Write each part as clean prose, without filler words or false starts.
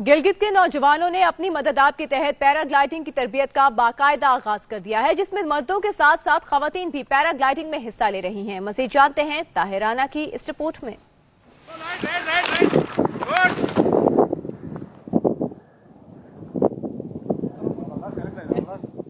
گلگت کے نوجوانوں نے اپنی مددآب کے تحت پیراگلائیڈنگ کی تربیت کا باقاعدہ آغاز کر دیا ہے، جس میں مردوں کے ساتھ ساتھ خواتین بھی پیراگلائیڈنگ میں حصہ لے رہی ہیں۔ مزید جانتے ہیں طاہر رانا کی اس رپورٹ میں۔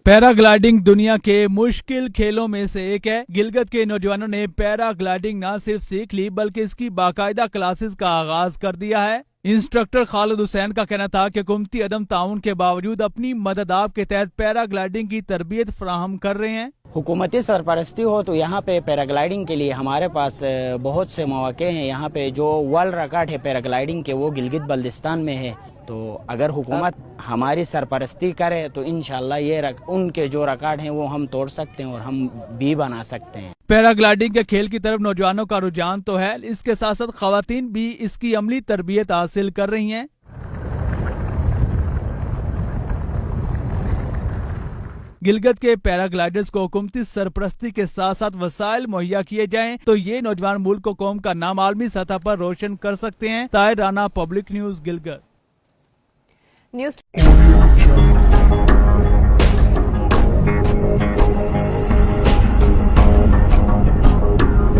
پیراگلائیڈنگ دنیا کے مشکل کھیلوں میں سے ایک ہے۔ گلگت کے نوجوانوں نے پیراگلائیڈنگ نہ صرف سیکھ لی بلکہ اس کی باقاعدہ کلاسز کا آغاز کر دیا ہے۔ انسٹرکٹر خالد حسین کا کہنا تھا کہ حکومتی عدم تعاون کے باوجود اپنی مددآب کے تحت پیراگلائیڈنگ کی تربیت فراہم کر رہے ہیں۔ حکومتی سرپرستی ہو تو یہاں پہ پیراگلائیڈنگ کے لیے ہمارے پاس بہت سے مواقع ہیں۔ یہاں پہ جو ورلڈ ریکارڈ ہے پیراگلائیڈنگ کے وہ گلگت بلتستان میں ہے، تو اگر حکومت ہماری سرپرستی کرے تو انشاءاللہ یہ ان کے جو ریکارڈ ہیں وہ ہم توڑ سکتے ہیں اور ہم بھی بنا سکتے ہیں۔ پیراگلائیڈنگ کے کھیل کی طرف نوجوانوں کا رجحان تو ہے، اس کے ساتھ ساتھ خواتین بھی اس کی عملی تربیت حاصل کر رہی ہیں۔ گلگت کے پیراگلائیڈرز کو حکومتی سرپرستی کے ساتھ ساتھ وسائل مہیا کیے جائیں تو یہ نوجوان ملک کو قوم کا نام عالمی سطح پر روشن کر سکتے ہیں۔ Tahir Rana, public news, Gilgit.